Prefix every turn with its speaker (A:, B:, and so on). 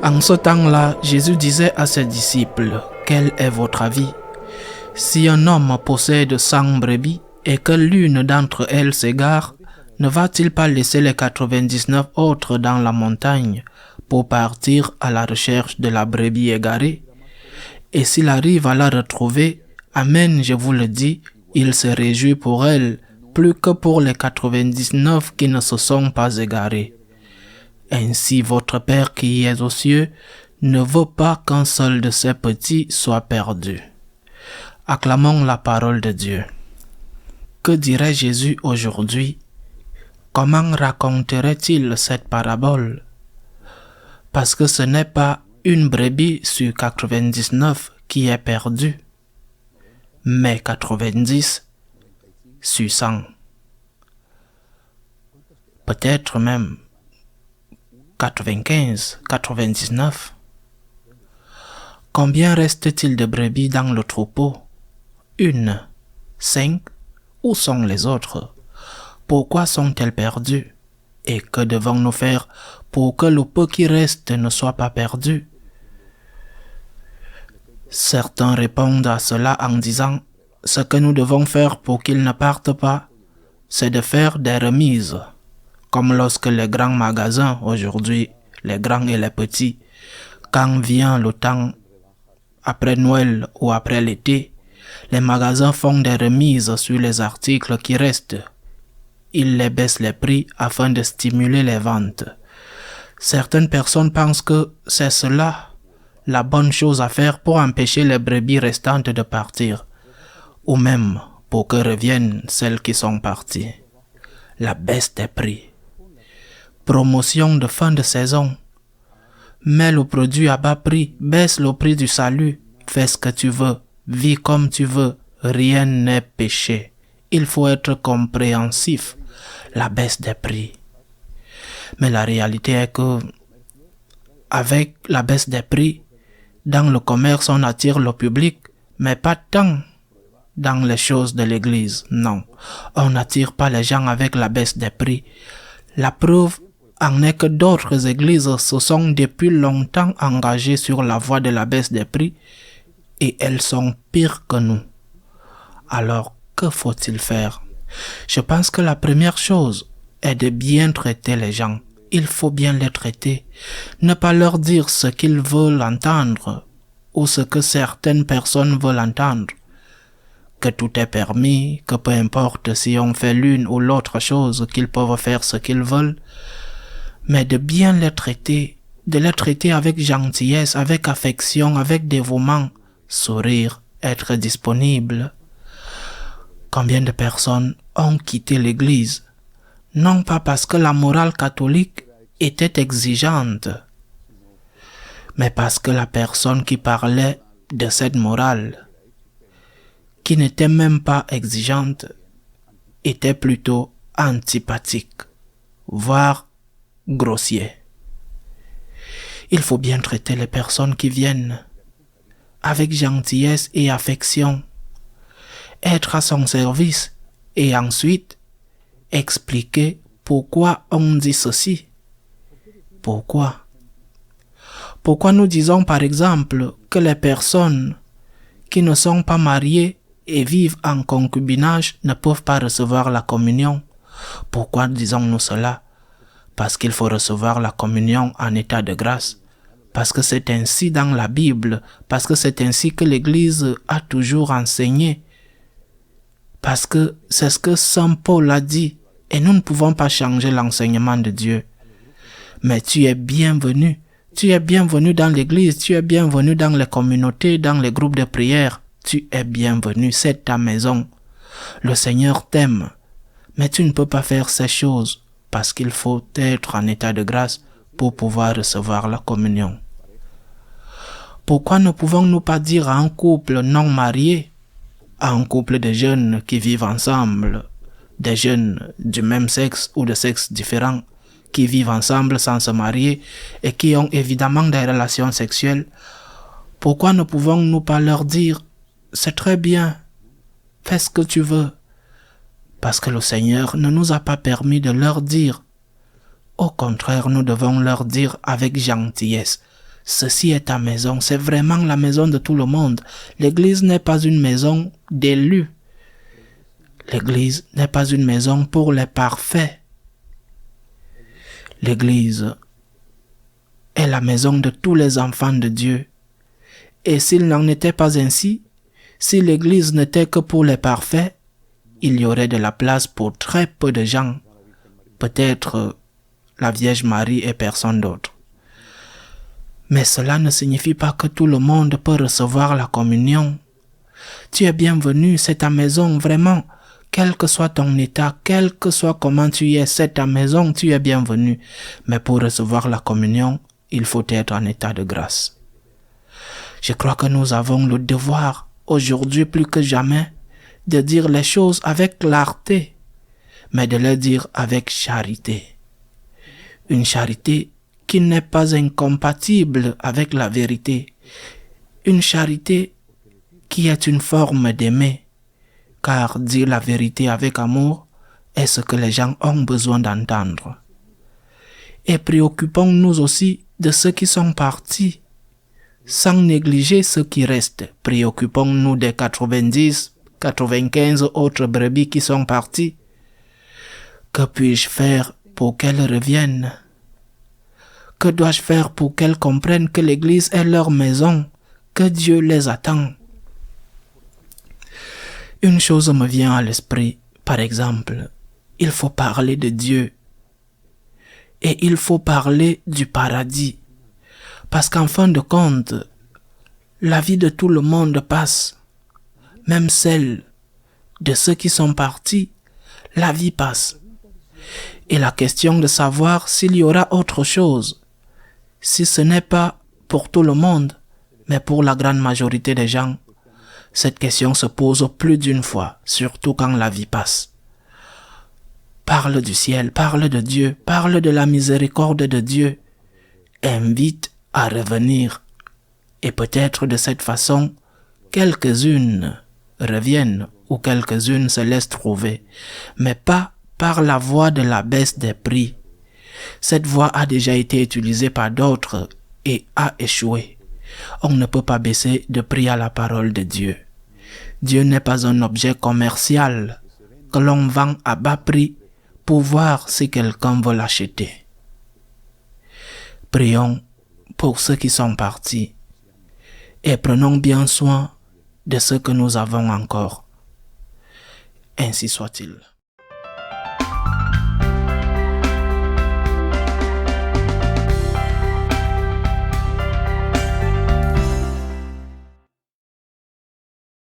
A: En ce temps-là, Jésus disait à ses disciples, « Quel est votre avis? Si un homme possède 100 brebis et que l'une d'entre elles s'égare, ne va-t-il pas laisser les 99 autres dans la montagne pour partir à la recherche de la brebis égarée? Et s'il arrive à la retrouver, amen, je vous le dis, il se réjouit pour elle plus que pour les 99 qui ne se sont pas égarés. Ainsi votre Père qui est aux cieux ne veut pas qu'un seul de ses petits soit perdu. » Acclamons la parole de Dieu. Que dirait Jésus aujourd'hui? Comment raconterait-il cette parabole? Parce que ce n'est pas une brebis sur 99 qui est perdue, mais 90 sur 100. Peut-être même 95, 99. Combien reste-t-il de brebis dans le troupeau? 1, 5, où sont les autres? Pourquoi sont-elles perdues? Et que devons-nous faire pour que le peu qui reste ne soit pas perdu? Certains répondent à cela en disant « Ce que nous devons faire pour qu'ils ne partent pas, c'est de faire des remises. » Comme lorsque les grands magasins, aujourd'hui, les grands et les petits, quand vient le temps après Noël ou après l'été, les magasins font des remises sur les articles qui restent. Ils les baissent les prix afin de stimuler les ventes. Certaines personnes pensent que c'est cela la bonne chose à faire pour empêcher les brebis restantes de partir, ou même pour que reviennent celles qui sont parties. La baisse des prix. Promotion de fin de saison. Mets le produit à bas prix, baisse le prix du salut, fais ce que tu veux, vis comme tu veux, rien n'est péché. Il faut être compréhensif. La baisse des prix. Mais la réalité est que, avec la baisse des prix, dans le commerce, on attire le public, mais pas tant dans les choses de l'église. Non, on n'attire pas les gens avec la baisse des prix. La preuve en est que d'autres églises se sont depuis longtemps engagées sur la voie de la baisse des prix et elles sont pires que nous. Alors, que faut-il faire? Je pense que la première chose est de bien traiter les gens. Il faut bien les traiter. Ne pas leur dire ce qu'ils veulent entendre ou ce que certaines personnes veulent entendre. Que tout est permis, que peu importe si on fait l'une ou l'autre chose, qu'ils peuvent faire ce qu'ils veulent. Mais de bien les traiter, de les traiter avec gentillesse, avec affection, avec dévouement, sourire, être disponible. Combien de personnes ont quitté l'Église, non pas parce que la morale catholique était exigeante, mais parce que la personne qui parlait de cette morale, qui n'était même pas exigeante, était plutôt antipathique, voire grossier. Il faut bien traiter les personnes qui viennent avec gentillesse et affection, être à son service et ensuite expliquer pourquoi on dit ceci. Pourquoi nous disons par exemple que les personnes qui ne sont pas mariées et vivent en concubinage ne peuvent pas recevoir la communion? Pourquoi disons-nous cela? Parce qu'il faut recevoir la communion en état de grâce. Parce que c'est ainsi dans la Bible. Parce que c'est ainsi que l'Église a toujours enseigné. Parce que c'est ce que Saint Paul a dit. Et nous ne pouvons pas changer l'enseignement de Dieu. Mais tu es bienvenu. Tu es bienvenu dans l'Église. Tu es bienvenu dans les communautés, dans les groupes de prière. Tu es bienvenu. C'est ta maison. Le Seigneur t'aime. Mais tu ne peux pas faire ces choses parce qu'il faut être en état de grâce pour pouvoir recevoir la communion. Pourquoi ne pouvons-nous pas dire à un couple non marié, à un couple de jeunes qui vivent ensemble, des jeunes du même sexe ou de sexe différent, qui vivent ensemble sans se marier et qui ont évidemment des relations sexuelles, pourquoi ne pouvons-nous pas leur dire « C'est très bien, fais ce que tu veux ». Parce que le Seigneur ne nous a pas permis de leur dire. Au contraire, nous devons leur dire avec gentillesse, ceci est ta maison, c'est vraiment la maison de tout le monde. L'église n'est pas une maison d'élus. L'église n'est pas une maison pour les parfaits. L'église est la maison de tous les enfants de Dieu. Et s'il n'en était pas ainsi, si l'église n'était que pour les parfaits, il y aurait de la place pour très peu de gens, peut-être la Vierge Marie et personne d'autre. Mais cela ne signifie pas que tout le monde peut recevoir la communion. Tu es bienvenu, c'est ta maison, vraiment. Quel que soit ton état, quel que soit comment tu es, c'est ta maison, tu es bienvenu. Mais pour recevoir la communion, il faut être en état de grâce. Je crois que nous avons le devoir, aujourd'hui plus que jamais, de dire les choses avec clarté, mais de les dire avec charité. Une charité qui n'est pas incompatible avec la vérité. Une charité qui est une forme d'aimer, car dire la vérité avec amour est ce que les gens ont besoin d'entendre. Et préoccupons-nous aussi de ceux qui sont partis, sans négliger ceux qui restent. Préoccupons-nous des 90, 95 autres brebis qui sont partis. Que puis-je faire pour qu'elles reviennent? Que dois-je faire pour qu'elles comprennent que l'Église est leur maison, que Dieu les attend? Une chose me vient à l'esprit, par exemple, il faut parler de Dieu et il faut parler du paradis, parce qu'en fin de compte, la vie de tout le monde passe, même celle de ceux qui sont partis, la vie passe. Et la question de savoir s'il y aura autre chose, si ce n'est pas pour tout le monde, mais pour la grande majorité des gens, cette question se pose plus d'une fois, surtout quand la vie passe. Parle du ciel, parle de Dieu, parle de la miséricorde de Dieu. Invite à revenir. Et peut-être de cette façon, quelques-unes reviennent ou quelques-unes se laissent trouver, mais pas par la voie de la baisse des prix. Cette voie a déjà été utilisée par d'autres et a échoué. On ne peut pas baisser de prix à la parole de Dieu. Dieu n'est pas un objet commercial que l'on vend à bas prix pour voir si quelqu'un veut l'acheter. Prions pour ceux qui sont partis et prenons bien soin de ce que nous avons encore. Ainsi soit-il.